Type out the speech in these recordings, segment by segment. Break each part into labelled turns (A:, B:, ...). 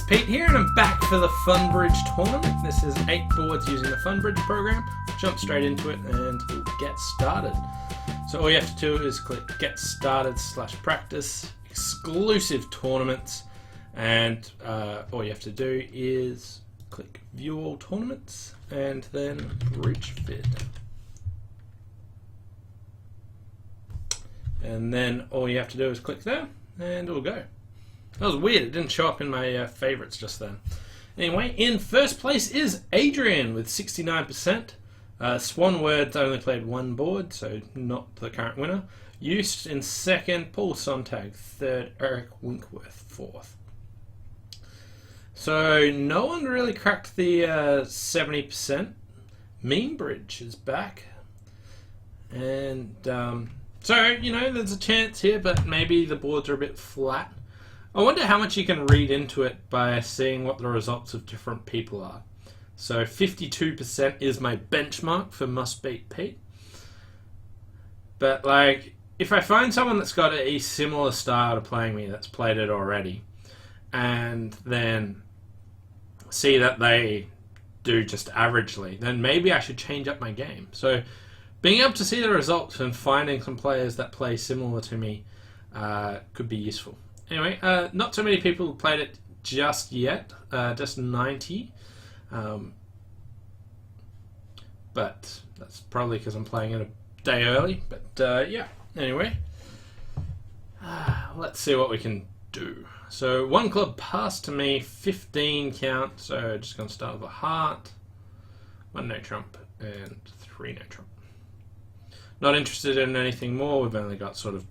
A: Pete here, and I'm back for the Funbridge tournament. This is 8 boards using the Funbridge program. Jump straight into it and we'll get started. So all you have to do is click Get Started /Practice, exclusive tournaments, and all you have to do is click View All Tournaments and then Reach Vid. And then all you have to do is click there and it'll go. That was weird, it didn't show up in my favorites just then. Anyway, in first place is Adrian with 69%. Swan Words only played 1 board, so not the current winner. Used in second, Paul Sontag third, Eric Winkworth fourth. So no one really cracked the 70%. Meme Bridge is back. And so, you know, there's a chance here, but maybe the boards are a bit flat. I wonder how much you can read into it by seeing what the results of different people are. So 52% is my benchmark for Must Beat Pete. But like, if I find someone that's got a similar style to playing me, that's played it already, and then see that they do just averagely, then maybe I should change up my game. So being able to see the results and finding some players that play similar to me could be useful. Anyway, not so many people played it just yet, just 90. But that's probably because I'm playing it a day early. But yeah, anyway, let's see what we can do. So 1 club passed to me, 15 count, so just going to start with a heart, 1 no trump, and 3 no trump. Not interested in anything more, we've only got sort of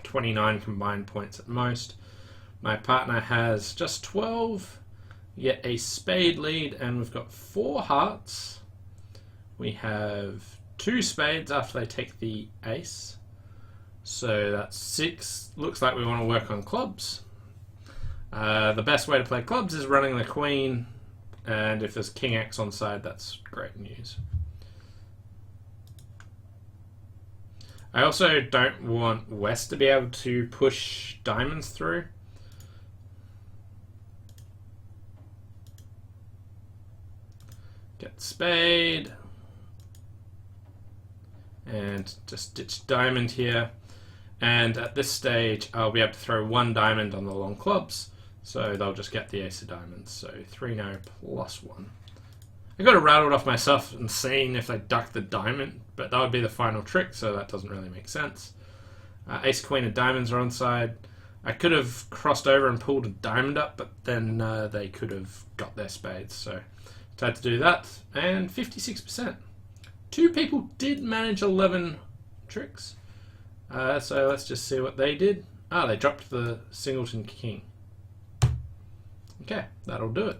A: 29 combined points at most. My partner has just 12, yet a spade lead, and we've got 4 hearts. We have 2 spades after they take the ace, so that's 6. Looks like we want to work on clubs. The best way to play clubs is running the queen, and if there's king X on side, that's great news. I also don't want West to be able to push diamonds through. Get spade. And just ditch diamond here. And at this stage, I'll be able to throw 1 diamond on the long clubs. So they'll just get the ace of diamonds. So 3 no plus 1. I got it rattled off myself and seen if they duck the diamond, but that would be the final trick, so that doesn't really make sense. Ace queen of diamonds are on side. I could have crossed over and pulled a diamond up, but then they could have got their spades, so I had to do that. And 56%. 2 people did manage 11 tricks, so let's just see what they did. They dropped the singleton king. Okay, that'll do it.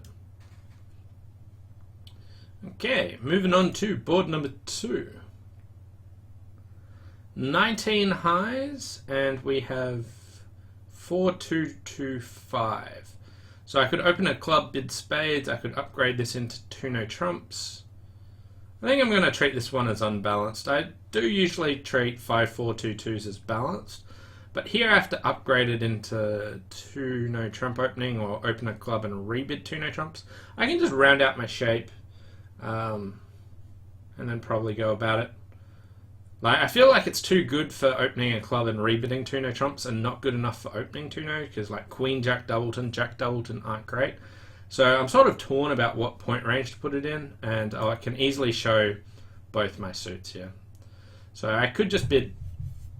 A: Okay, moving on to board number 2. 19 highs, and we have 4 2 2 5. So I could open a club, bid spades. I could upgrade this into 2 no trumps. I think I'm going to treat this one as unbalanced. I do usually treat 5 4 2 2s as balanced, but here I have to upgrade it into 2 no trump opening, or open a club and rebid 2 no trumps. I can just round out my shape. And then probably go about it. Like, I feel like it's too good for opening a club and rebidding 2 no trumps, and not good enough for opening 2 no, because like Queen Jack Doubleton aren't great. So I'm sort of torn about what point range to put it in, and I can easily show both my suits here. So I could just bid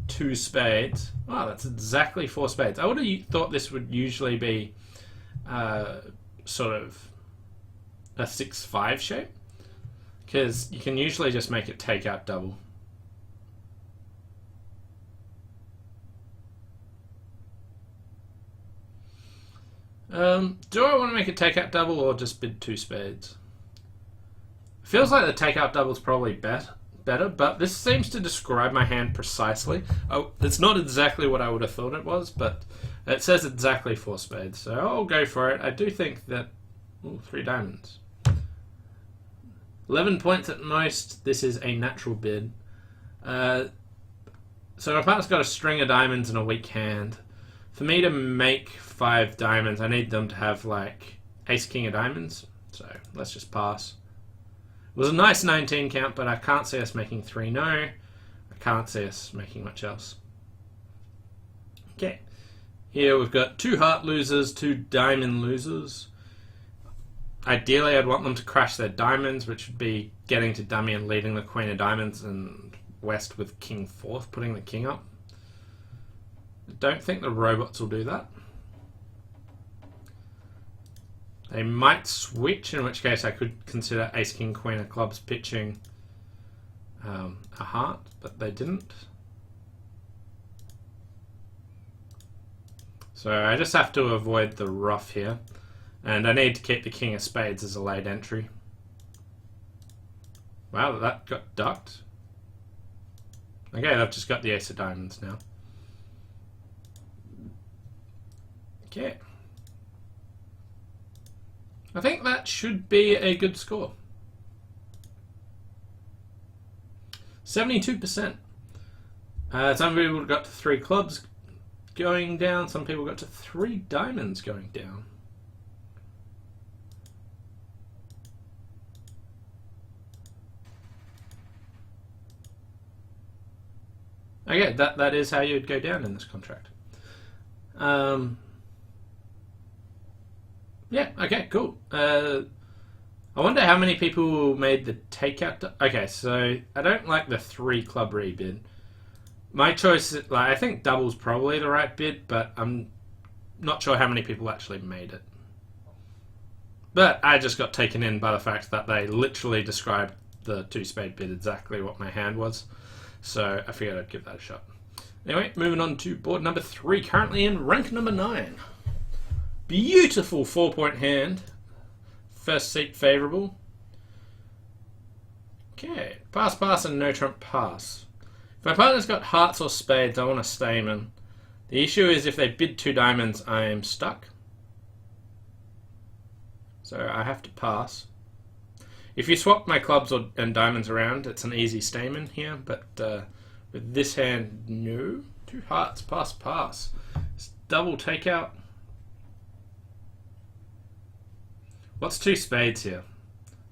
A: 2 spades. Wow, that's exactly 4 spades. I would have thought this would usually be sort of a 6-5 shape, because you can usually just make it take out double. Do I want to make it take out double or just bid 2 spades? Feels like the takeout double is probably better, but this seems to describe my hand precisely. Oh, it's not exactly what I would have thought it was, but it says exactly 4 spades, so I'll go for it. I do think that... Ooh, 3 diamonds. 11 points at most. This is a natural bid. So my partner's got a string of diamonds and a weak hand. For me to make 5 diamonds, I need them to have like ace king of diamonds. So let's just pass. It was a nice 19 count, but I can't see us making 3. No, I can't see us making much else. Okay, here we've got 2 heart losers, 2 diamond losers. Ideally, I'd want them to crash their diamonds, which would be getting to dummy and leading the queen of diamonds, and west with king 4th, putting the king up. I don't think the robots will do that. They might switch, in which case I could consider ace king queen of clubs pitching a heart, but they didn't. So I just have to avoid the ruff here. And I need to keep the king of spades as a late entry. Wow, that got ducked. Okay, I've just got the ace of diamonds now. Okay. I think that should be a good score. 72%. Some people got to 3 clubs going down. Some people got to 3 diamonds going down. Okay, that is how you'd go down in this contract. Yeah, okay, cool. I wonder how many people made the takeout. Okay, so I don't like the 3 club rebid. My choice, like, I think double's probably the right bid, but I'm not sure how many people actually made it. But I just got taken in by the fact that they literally described the 2 spade bid exactly what my hand was. So I figured I'd give that a shot. Anyway, moving on to board number 3, currently in rank number 9. Beautiful 4-point hand. First seat favourable. Okay, pass, pass, and no trump pass. If my partner's got hearts or spades, I want a Stayman. The issue is if they bid 2 diamonds, I am stuck. So I have to pass. If you swap my clubs and diamonds around, it's an easy Stayman here, but with this hand, no. 2 hearts, pass, pass. It's double takeout. What's 2 spades here?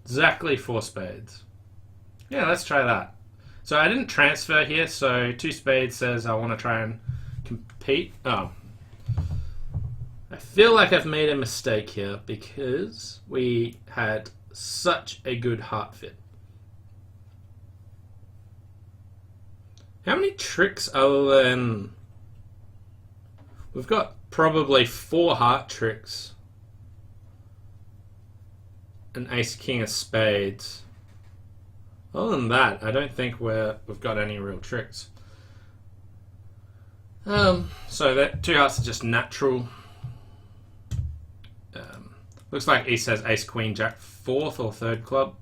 A: Exactly 4 spades. Yeah, let's try that. So I didn't transfer here, so 2 spades says I want to try and compete. Oh. I feel like I've made a mistake here because we had such a good heart fit. How many tricks other than... We've got probably 4 heart tricks. An ace king of spades. Other than that, I don't think we've got any real tricks. So that 2 hearts are just natural. Looks like he says ace queen jack 4th or 3rd club.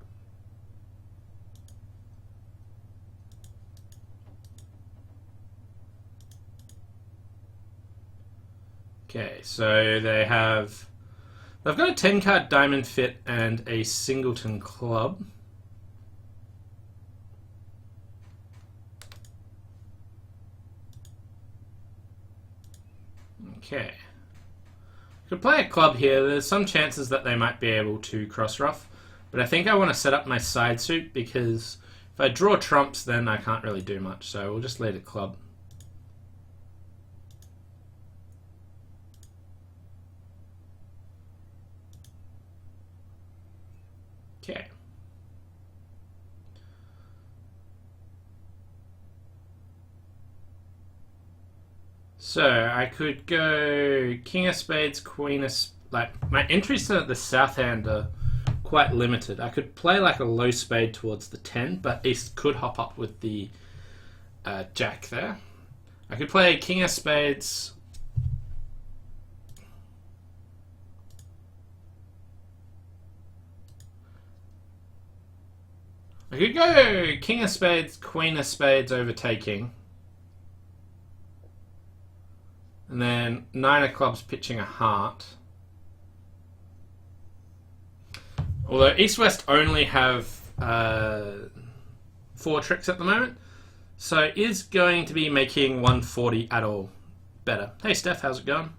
A: Okay, so they've got a 10 card diamond fit and a singleton club. Okay. Could play a club here. There's some chances that they might be able to cross ruff, but I think I want to set up my side suit because if I draw trumps, then I can't really do much. So we'll just lead a club. Okay. So I could go king of spades, queen of... Like, my entries to the south hand are quite limited. I could play like a low spade towards the 10, but East could hop up with the jack there. I could play king of spades... I could go king of spades, queen of spades overtaking. And then 9 of clubs pitching a heart. Although East-West only have 4 tricks at the moment. So is going to be making 140 at all better. Hey Steph, how's it going?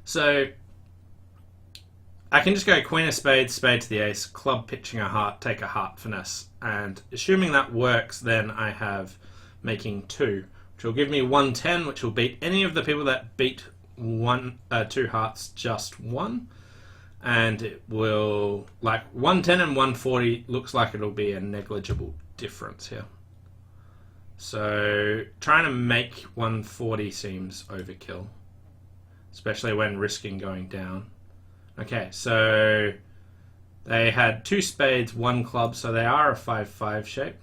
A: So I can just go queen of spades, spade to the ace, club pitching a heart, take a heart, finesse. And assuming that works, then I have making 2, which will give me 110, which will beat any of the people that beat 2 hearts just 1. And it will, like 110 and 140 looks like it'll be a negligible difference here. So trying to make 140 seems overkill, especially when risking going down. Okay, so they had 2 spades, 1 club, so they are a 5-5 shape.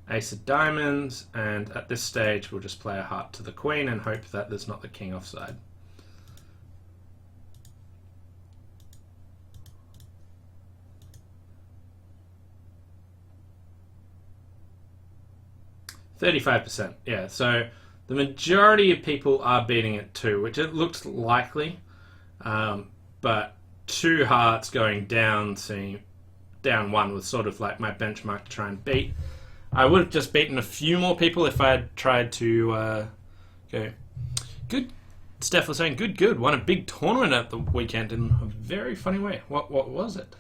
A: Ace of diamonds, and at this stage we'll just play a heart to the queen and hope that there's not the king offside. %, yeah, so the majority of people are beating it too, which it looks likely, but 2 hearts going down, down 1 was sort of like my benchmark to try and beat. I would have just beaten a few more people if I had tried to go. Good. Steph was saying, good. Won a big tournament at the weekend in a very funny way. What was it?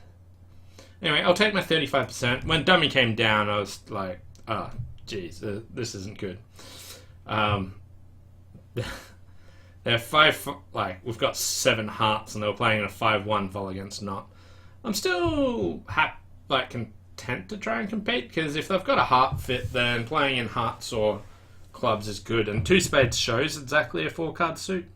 A: Anyway, I'll take my 35%. When dummy came down, I was like, oh, geez, this isn't good. They're 5, like, we've got 7 hearts and they were playing in a 5-1 vol against not. I'm still content to try and compete, because if they've got a heart fit, then playing in hearts or clubs is good, and 2 spades shows exactly a 4-card suit.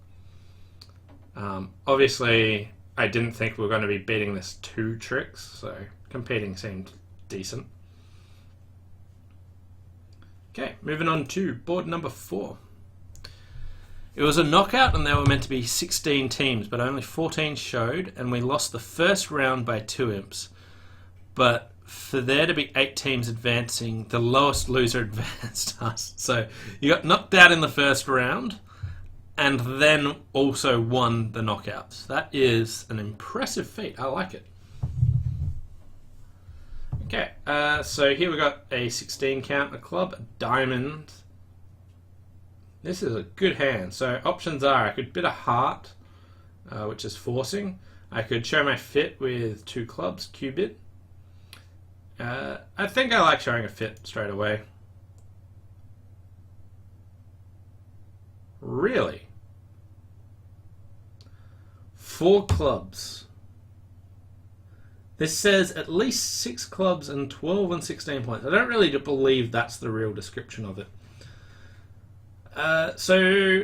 A: Obviously I didn't think we were going to be beating this 2 tricks, so competing seemed decent. Okay, moving on to board number 4. It was a knockout and there were meant to be 16 teams, but only 14 showed, and we lost the first round by 2 imps. But for there to be 8 teams advancing, the lowest loser advanced us. So you got knocked out in the first round and then also won the knockouts. That is an impressive feat. I like it. Okay, so here we got a 16 count, a club, a diamond. This is a good hand. So options are, I could bid a heart, which is forcing. I could show my fit with 2 clubs, Q-bid. I think I like showing a fit straight away. Really? 4 clubs. This says at least 6 clubs and 12 and 16 points. I don't really believe that's the real description of it. So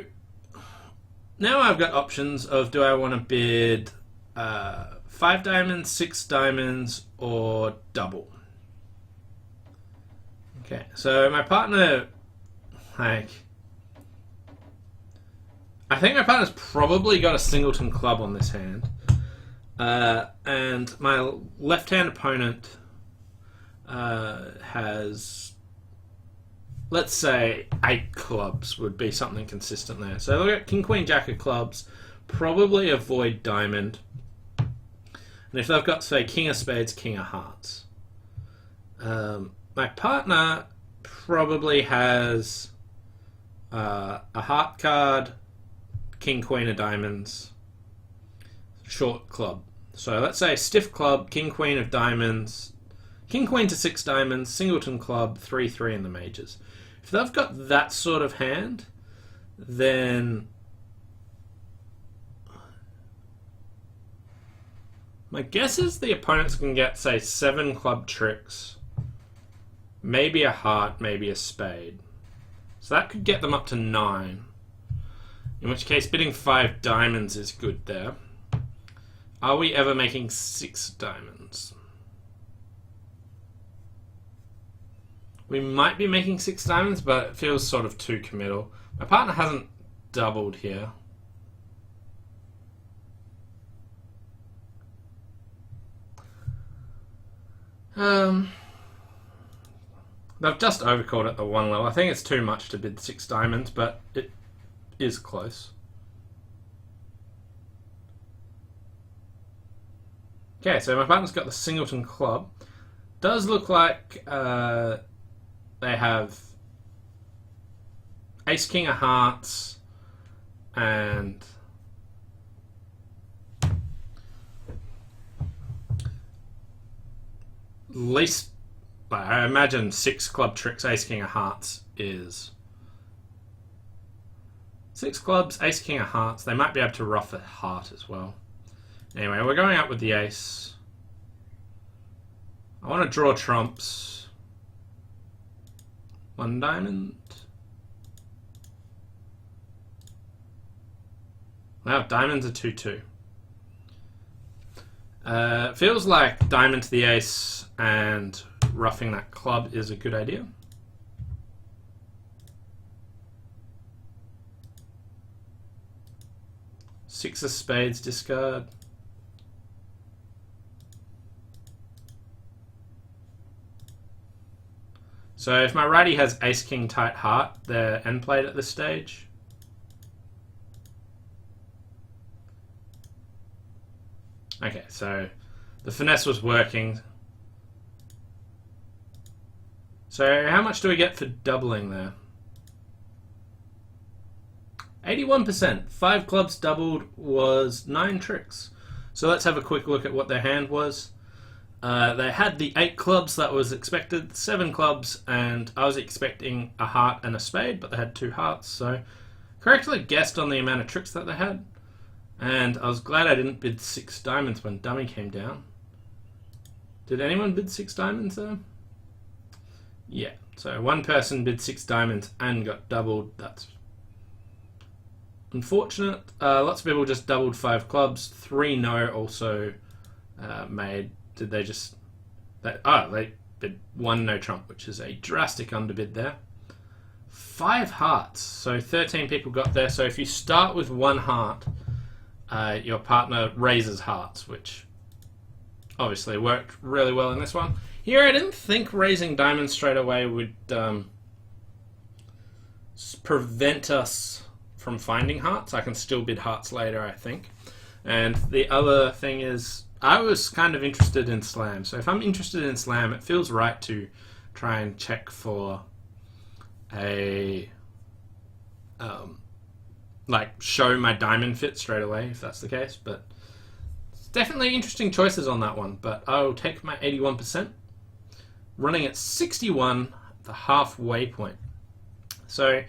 A: now I've got options of, do I want to bid 5 diamonds, 6 diamonds, or double? Okay, so my partner, I think my partner's probably got a singleton club on this hand. And my left-hand opponent has, let's say, 8 clubs would be something consistent there. So look at King, Queen, Jack of clubs, probably avoid diamond. And if they've got, say, King of spades, King of hearts. My partner probably has a heart card, King, Queen of diamonds, short club. So let's say stiff club, King, Queen of diamonds, King, Queen to 6 diamonds, singleton club, 3-3 in the majors. If they've got that sort of hand, then my guess is the opponents can get, say, 7 club tricks, maybe a heart, maybe a spade. So that could get them up to 9. In which case, bidding 5 diamonds is good there. Are we ever making 6 diamonds? We might be making 6 diamonds, but it feels sort of too committal. My partner hasn't doubled here. They've just overcalled at the 1 level. I think it's too much to bid 6 diamonds, but it is close. Okay, so my partner's got the singleton club. Does look like they have ace king of hearts and least, I imagine 6 club tricks, ace king of hearts is 6 clubs, ace king of hearts. They might be able to ruff a heart as well. Anyway, we're going out with the ace. I want to draw trumps. 1 diamond. Wow, diamonds are 2-2. Feels like diamond to the ace and roughing that club is a good idea. Six of spades discard. So if my righty has ace king tight heart, they're end played at this stage. Okay, so the finesse was working. So how much do we get for doubling there? 81%. 5 clubs doubled was 9 tricks. So let's have a quick look at what their hand was. They had the 8 clubs that was expected, 7 clubs, and I was expecting a heart and a spade, but they had 2 hearts, so correctly guessed on the amount of tricks that they had. And I was glad I didn't bid 6 diamonds when dummy came down. Did anyone bid 6 diamonds there? Yeah, so one person bid 6 diamonds and got doubled. That's unfortunate. Lots of people just doubled 5 clubs. 3 no also made. Did they just... they bid 1 no trump, which is a drastic underbid there. 5 hearts. So 13 people got there. So if you start with 1 heart, your partner raises hearts, which obviously worked really well in this one. Here I didn't think raising diamonds straight away would prevent us from finding hearts. I can still bid hearts later, I think. And the other thing is, I was kind of interested in slam. So if I'm interested in slam, it feels right to try and check for a like show my diamond fit straight away, if that's the case. But it's definitely interesting choices on that one. But I'll take my 81%, running at 61, the halfway point. So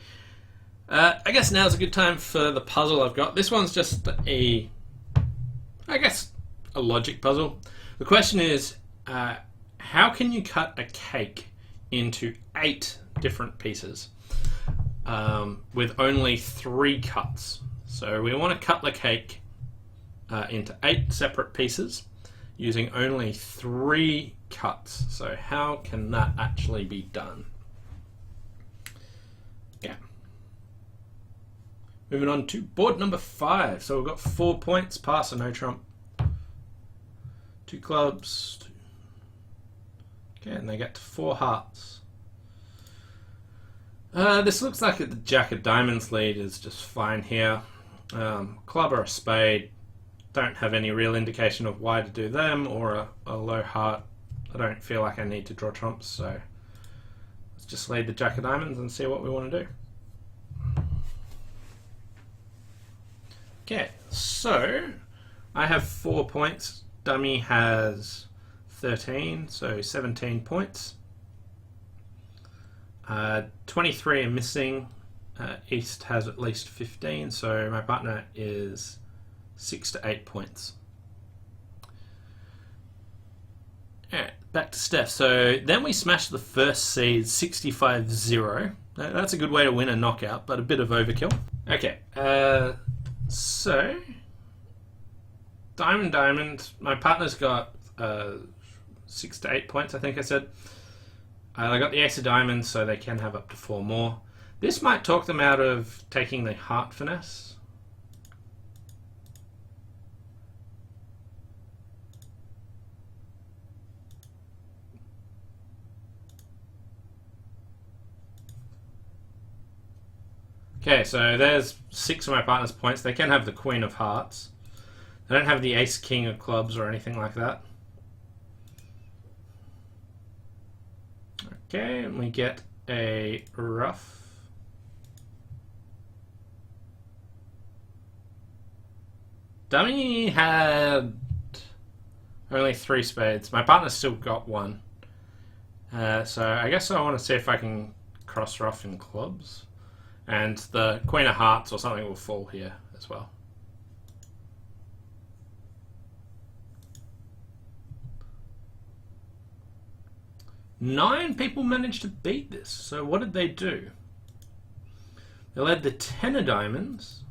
A: I guess now's a good time for the puzzle I've got. This one's just a logic puzzle. The question is, how can you cut a cake into 8 different pieces with only 3 cuts? So we want to cut the cake into 8 separate pieces using only 3 cuts. So how can that actually be done? Yeah. Moving on to board number 5. So we've got 4 points, pass or no trump. 2 clubs. Okay, and they get to 4 hearts. This looks like the jack of diamonds lead is just fine here. Club or a spade. Don't have any real indication of why to do them, or a low heart. I don't feel like I need to draw trumps, so let's just lead the jack of diamonds and see what we want to do. Okay, so I have 4 points. Dummy has 13, so 17 points. 23 are missing. East has at least 15, so my partner is 6 to 8 points. Alright, back to Steph. So then we smashed the first seed 65-0. That's a good way to win a knockout, but a bit of overkill. Okay, so diamond. My partner's got 6 to 8 points, I think I said. I got the ace of diamonds, so they can have up to 4 more. This might talk them out of taking the heart finesse. Okay, so there's 6 of my partner's points. They can have the queen of hearts. They don't have the ace king of clubs or anything like that. Okay, and we get a ruff. Dummy had only 3 spades. My partner's still got 1. So I guess I want to see if I can cross ruff in clubs. And the Queen of Hearts or something will fall here as well. Nine people managed to beat this. So what did they do? They led the 10 of diamonds.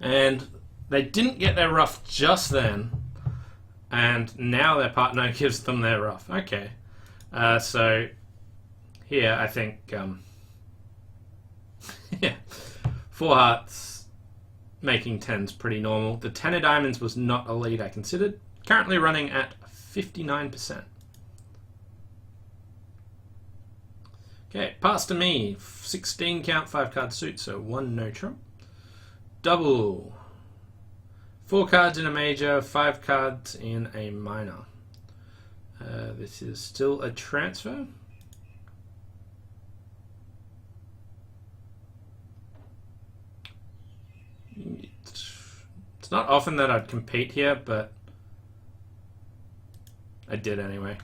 A: And they didn't get their ruff just then, and now their partner gives them their ruff. Okay, so here I think, yeah, 4 hearts making 10's pretty normal. The 10 of diamonds was not a lead I considered. Currently running at 59%. Okay, pass to me. 16 count, 5 card suit, so 1 no trump. Double. 4 cards in a major, 5 cards in a minor. This is still a transfer. It's not often that I'd compete here, but I did anyway.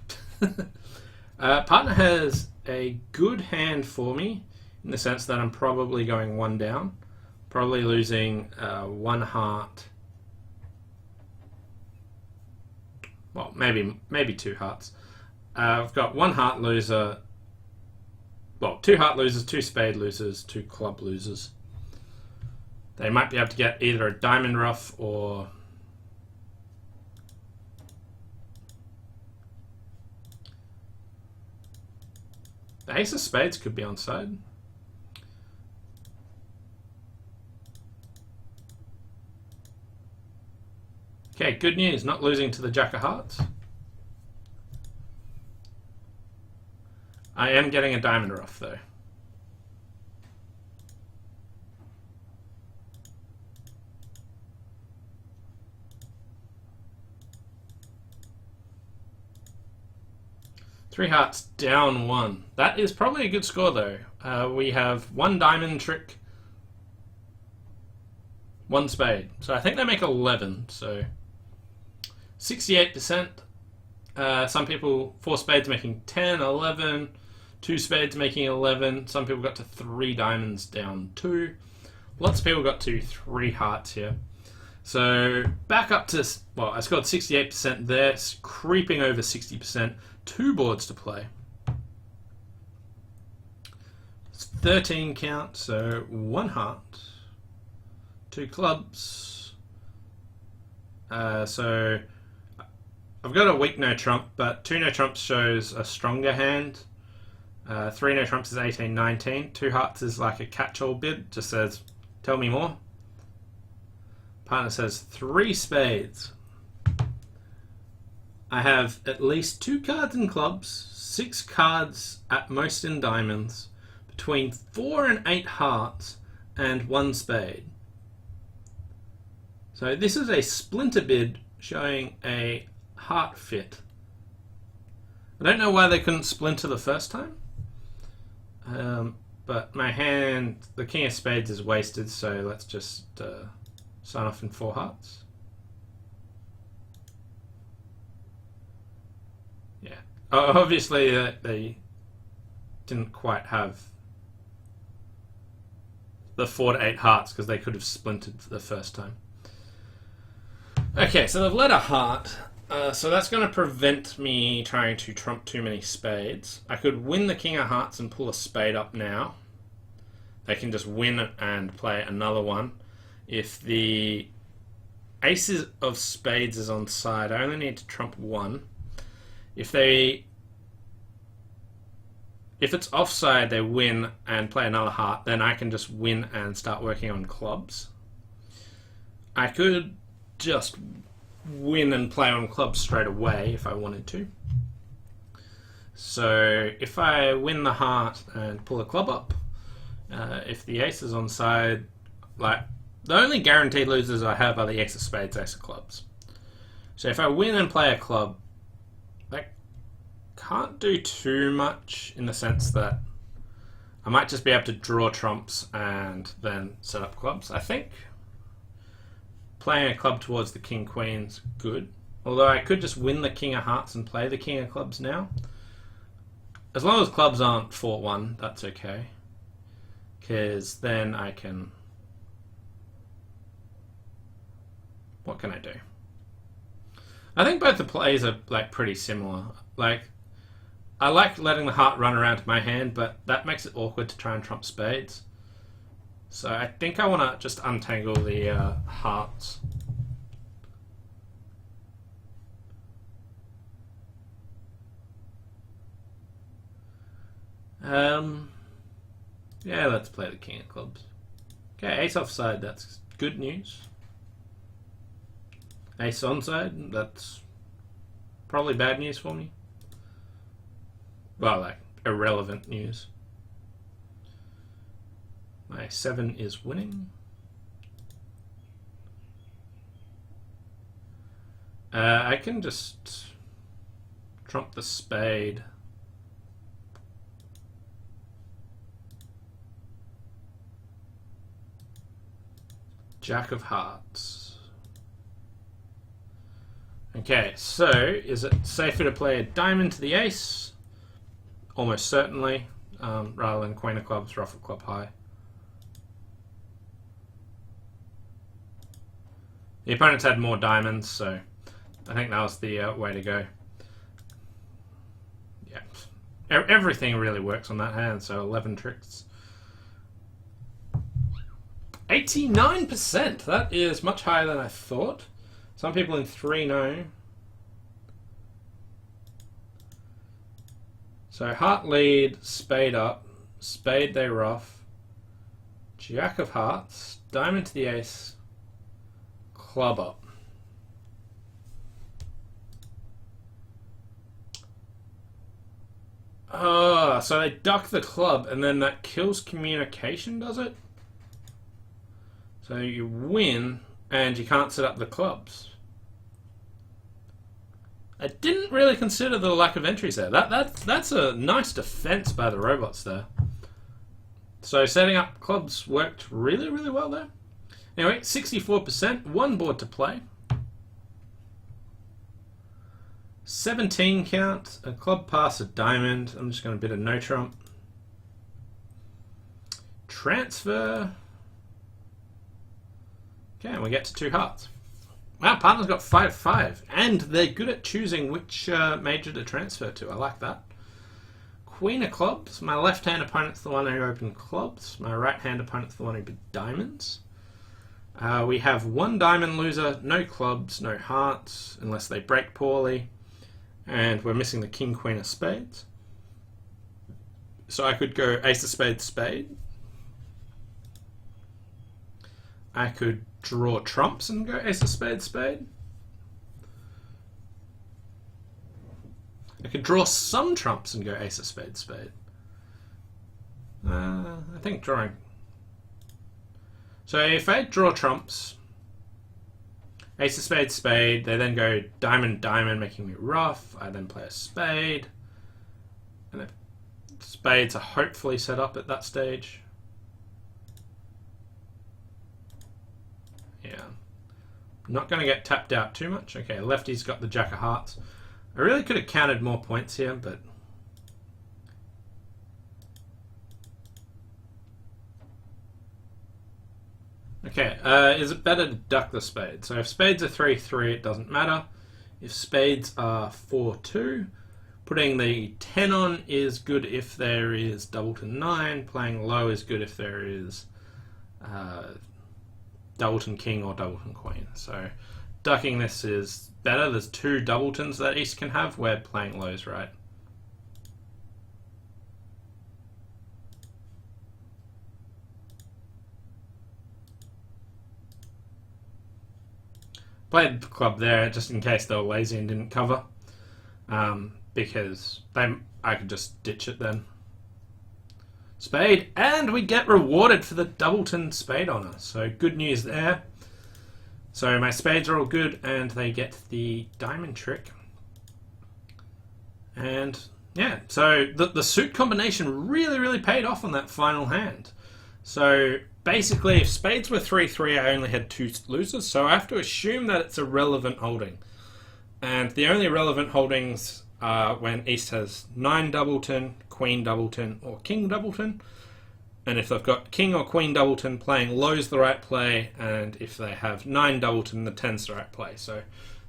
A: Partner has a good hand for me, in the sense that I'm probably going 1 down. Probably losing 1 heart. Well, maybe 2 hearts. I've got 1 heart loser. Well, 2 heart losers, 2 spade losers, 2 club losers. They might be able to get either a diamond ruff or the ace of spades could be onside. Okay, good news, not losing to the Jack of Hearts. I am getting a diamond ruff though. Three hearts down 1. That is probably a good score though. We have 1 diamond trick, 1 spade. So I think they make 11, so 68%. Some people, 4 spades making 10, 11, 2 spades making 11. Some people got to 3 diamonds down 2. Lots of people got to 3 hearts here. So back up to, well, I scored 68% there, creeping over 60%. 2 boards to play. It's 13 count, so 1 heart, 2 clubs. So I've got a weak no trump, but 2 no trumps shows a stronger hand. 3 no trumps is 18, 19. 2 hearts is like a catch-all bid, just says, tell me more. Partner says 3 spades. I have at least 2 cards in clubs, 6 cards at most in diamonds, between 4 and 8 hearts, and 1 spade. So this is a splinter bid showing a heart fit. I don't know why they couldn't splinter the first time, but my hand, the king of spades is wasted, so let's just sign off in 4 hearts. Yeah, obviously they didn't quite have the 4 to 8 hearts because they could have splintered the first time. Okay, so they've led a heart, so that's going to prevent me trying to trump too many spades. I could win the king of hearts and pull a spade up now. They can just win and play another one. If the aces of spades is on side, I only need to trump 1. If it's offside, they win and play another heart, then I can just win and start working on clubs. I could just win and play on clubs straight away if I wanted to. So if I win the heart and pull a club up, if the ace is on side, like, the only guaranteed losers I have are the ace of spades, ace of clubs. So if I win and play a club, I can't do too much in the sense that I might just be able to draw trumps and then set up clubs. I think playing a club towards the king queen's good. Although I could just win the king of hearts and play the king of clubs now. As long as clubs aren't 4-1, that's okay. Because then I can... What can I do? I think both the plays are like pretty similar. Like, I like letting the heart run around my hand, but that makes it awkward to try and trump spades. So I think I want to just untangle the hearts. Yeah, let's play the king of clubs. Okay, ace offside, that's good news. Ace onside, that's probably bad news for me. Well, like, irrelevant news. My 7 is winning. I can just trump the spade. Jack of hearts. Okay, so is it safer to play a diamond to the ace? Almost certainly, rather than queen of clubs, ruffle club high. The opponents had more diamonds, so I think that was the way to go. Yeah, everything really works on that hand, so 11 tricks. 89%! That is much higher than I thought. Some people in 3 know. So heart lead, spade up, spade they ruff, jack of hearts, diamond to the ace, club up. Oh, so they duck the club and then that kills communication, does it? So you win and you can't set up the clubs. I didn't really consider the lack of entries there. That's a nice defense by the robots there. So setting up clubs worked really, really well there. Anyway, 64%, one board to play. 17 count, a club pass, a diamond. I'm just going to bid a no trump. Transfer. Okay, and we get to 2 hearts. Wow, partner's got 5-5, and they're good at choosing which major to transfer to. I like that. Queen of clubs. My left-hand opponent's the one who opened clubs. My right-hand opponent's the one who bid diamonds. We have 1 diamond loser, no clubs, no hearts, unless they break poorly. And we're missing the king, queen of spades. So I could go ace of spades, spade. I could draw trumps and go ace of spades, spade. I could draw some trumps and go ace of spades, spade. I think drawing. So if I draw trumps, ace of spades, spade, they then go diamond, diamond, making me rough. I then play a spade. And the spades are hopefully set up at that stage. Yeah. Not going to get tapped out too much. Okay, lefty's got the jack of hearts. I really could have counted more points here, but... Okay, is it better to duck the spade? So if spades are 3-3, it doesn't matter. If spades are 4-2, putting the 10 on is good if there is double to 9. Playing low is good if there is doubleton king or doubleton queen. So ducking this is better. There's 2 doubletons that East can have where playing low is right. Played the club there just in case they were lazy and didn't cover, because I could just ditch it then. spade, and we get rewarded for the Doubleton spade honor. So good news there. So my spades are all good, and they get the diamond trick. And yeah, so the suit combination really paid off on that final hand. So basically, if spades were 3-3, I only had 2 losers, so I have to assume that it's a relevant holding. And the only relevant holdings are when East has 9 Doubleton, Queen Doubleton, or King Doubleton. And if they've got King or Queen Doubleton, playing low's the right play, and if they have 9 Doubleton, the 10's the right play. So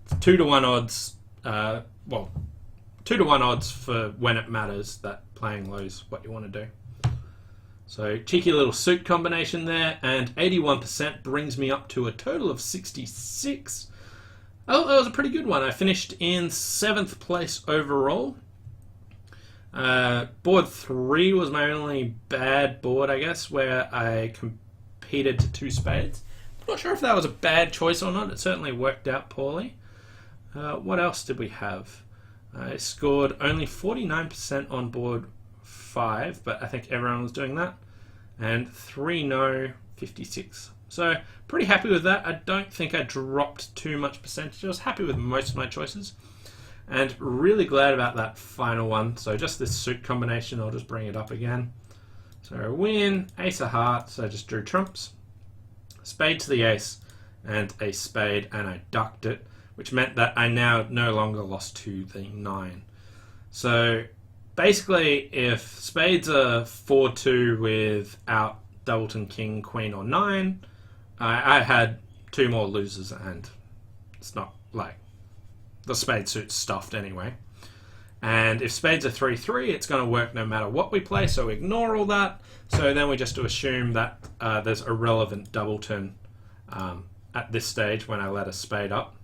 A: it's 2-to-1 odds, 2-to-1 odds for when it matters that playing low's what you want to do. So cheeky little suit combination there, and 81% brings me up to a total of 66. Oh, that was a pretty good one. I finished in 7th place overall. Board 3 was my only bad board, I guess, where I competed to 2 spades. I'm not sure if that was a bad choice or not. It certainly worked out poorly. What else did we have? I scored only 49% on board 5, but I think everyone was doing that. And 3 no, 56. So pretty happy with that. I don't think I dropped too much percentage. I was happy with most of my choices. And really glad about that final one. So just this suit combination, I'll just bring it up again. So I win, ace of hearts, I just drew trumps. Spade to the ace, and a spade, and I ducked it, which meant that I now no longer lost to the 9. So basically, if spades are 4-2 without Doubleton, King, Queen, or 9, I had 2 more losers, and it's not like the spade suit's stuffed anyway. And if spades are 3-3, it's going to work no matter what we play, so ignore all that. So then we just assume that there's a relevant Doubleton at this stage when I let a spade up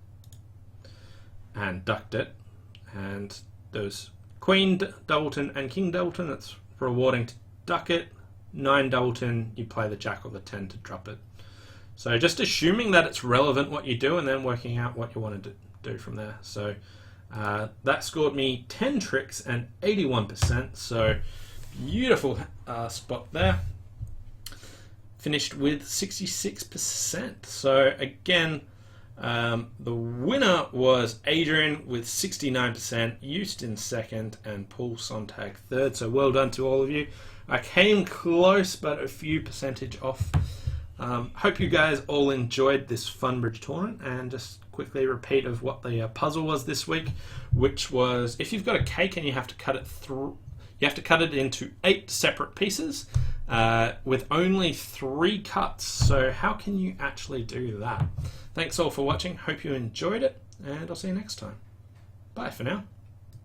A: and ducked it. And there's Queen Doubleton and King Doubleton. It's rewarding to duck it. 9 Doubleton, you play the Jack or the 10 to drop it. So just assuming that it's relevant what you do, and then working out what you want to do from there. So that scored me 10 tricks and 81%. So beautiful spot there. Finished with 66%. So again, the winner was Adrian with 69%, Houston second, and Paul Sontag third. So well done to all of you. I came close, but a few percentage off. Hope you guys all enjoyed this Fun Bridge tournament, and just quickly repeat of what the puzzle was this week, which was if you've got a cake and you have to cut it through, you have to cut it into 8 separate pieces with only 3 cuts. So how can you actually do that? Thanks all for watching. Hope you enjoyed it, and I'll see you next time. Bye for now.